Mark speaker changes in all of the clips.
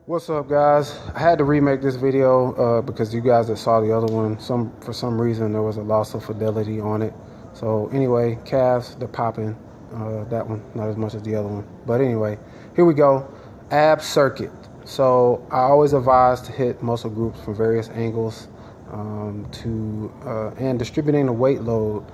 Speaker 1: What's up, guys? I had to remake this video because you guys that saw the other one, for some reason there was a loss of fidelity on it. So anyway, calves, they're popping. That one not as much as the other one, but anyway, here we go. Ab circuit. So I always advise to hit muscle groups from various angles and distributing the weight load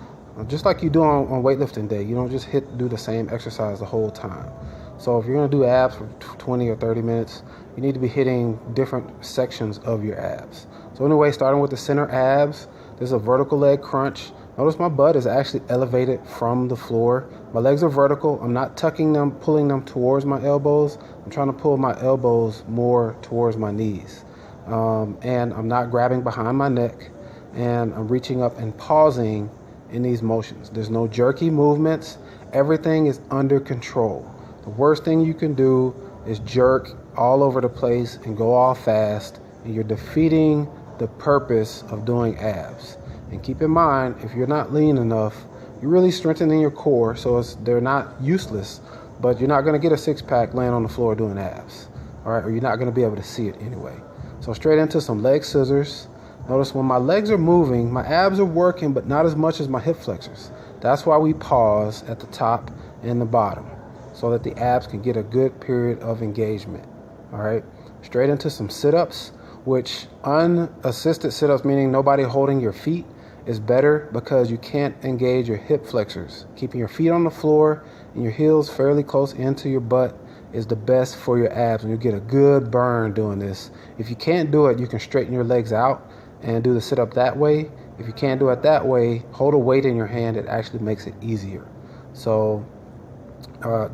Speaker 1: just like you do on weightlifting day. You don't just do the same exercise the whole time. So if you're going to do abs for 20 or 30 minutes, you need to be hitting different sections of your abs. So anyway, starting with the center abs, there's a vertical leg crunch. Notice my butt is actually elevated from the floor. My legs are vertical. I'm not tucking them, pulling them towards my elbows. I'm trying to pull my elbows more towards my knees. And I'm not grabbing behind my neck. And I'm reaching up and pausing in these motions. There's no jerky movements. Everything is under control. The worst thing you can do is jerk all over the place and go all fast, and you're defeating the purpose of doing abs. And keep in mind, if you're not lean enough, you're really strengthening your core, so they're not useless, but you're not going to get a six-pack laying on the floor doing abs, all right? Or you're not going to be able to see it anyway. So straight into some leg scissors. Notice when my legs are moving, my abs are working, but not as much as my hip flexors. That's why we pause at the top and the bottom, so that the abs can get a good period of engagement. All right, straight into some sit-ups, which unassisted sit-ups, meaning nobody holding your feet, is better because you can't engage your hip flexors. Keeping your feet on the floor and your heels fairly close into your butt is the best for your abs, and you get a good burn doing this. If you can't do it, you can straighten your legs out and do the sit-up that way. If you can't do it that way, hold a weight in your hand. It actually makes it easier. So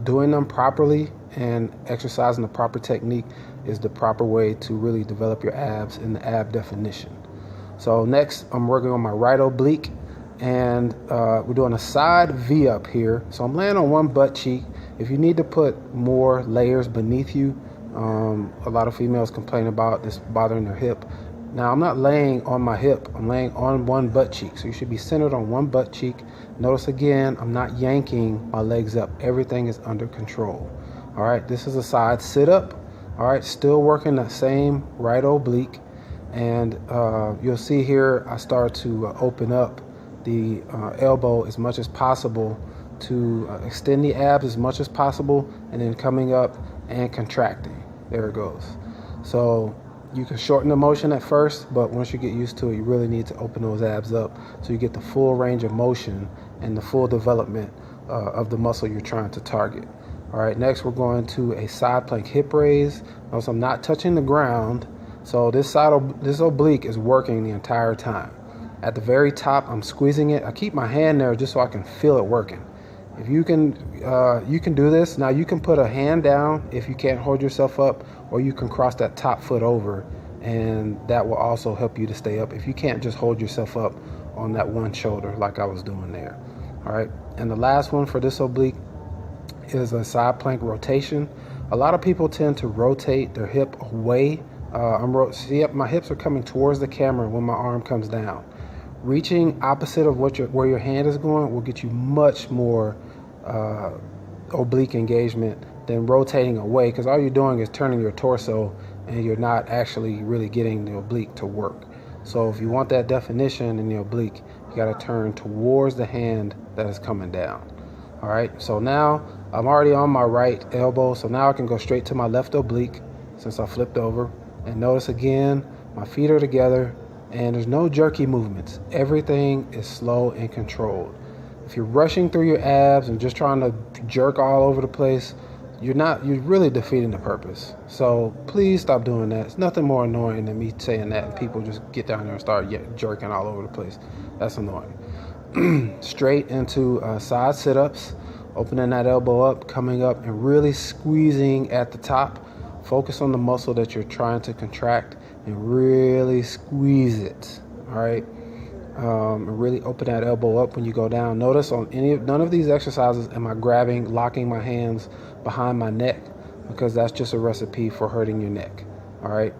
Speaker 1: doing them properly and exercising the proper technique is the proper way to really develop your abs in the ab definition. So next, I'm working on my right oblique, and we're doing a side V up here. So I'm laying on one butt cheek. If you need to put more layers beneath you, a lot of females complain about this bothering their hip. Now, I'm not laying on my hip. I'm laying on one butt cheek. So you should be centered on one butt cheek. Notice again, I'm not yanking my legs up. Everything is under control. All right, this is a side sit up. All right, still working that same right oblique. And you'll see here, I start to open up the elbow as much as possible to extend the abs as much as possible, and then coming up and contracting. There it goes. So you can shorten the motion at first, but once you get used to it, you really need to open those abs up so you get the full range of motion and the full development of the muscle you're trying to target. All right, next we're going to a side plank hip raise. Notice I'm not touching the ground, so this oblique is working the entire time. At the very top, I'm squeezing it. I keep my hand there just so I can feel it working. If you can do this. Now you can put a hand down if you can't hold yourself up, or you can cross that top foot over, and that will also help you to stay up if you can't just hold yourself up on that one shoulder like I was doing there. All right, and the last one for this oblique is a side plank rotation. A lot of people tend to rotate their hip away. My hips are coming towards the camera when my arm comes down. Reaching opposite of where your hand is going will get you much more oblique engagement than rotating away, because all you're doing is turning your torso and you're not actually really getting the oblique to work. So if you want that definition in the oblique, you got to turn towards the hand that is coming down. All right, so now I'm already on my right elbow, so now I can go straight to my left oblique since I flipped over. And notice again, my feet are together and there's no jerky movements. Everything is slow and controlled. If you're rushing through your abs and just trying to jerk all over the place, you're really defeating the purpose. So please stop doing that. It's nothing more annoying than me saying that and people just get down there and start jerking all over the place. That's annoying. Straight into side sit-ups, opening that elbow up, coming up and really squeezing at the top. Focus on the muscle that you're trying to contract and really squeeze it. All right. And really open that elbow up when you go down. Notice on none of these exercises am I locking my hands behind my neck, because that's just a recipe for hurting your neck. All right.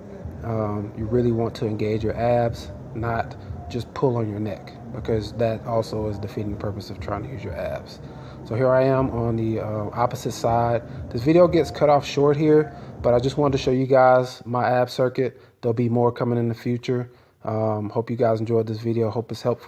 Speaker 1: You really want to engage your abs, not just pull on your neck, because that also is defeating the purpose of trying to use your abs. So here I am on the opposite side. This video gets cut off short here, But I just wanted to show you guys my ab circuit. There'll be more coming in the future. Hope you guys enjoyed this video. Hope it's helpful.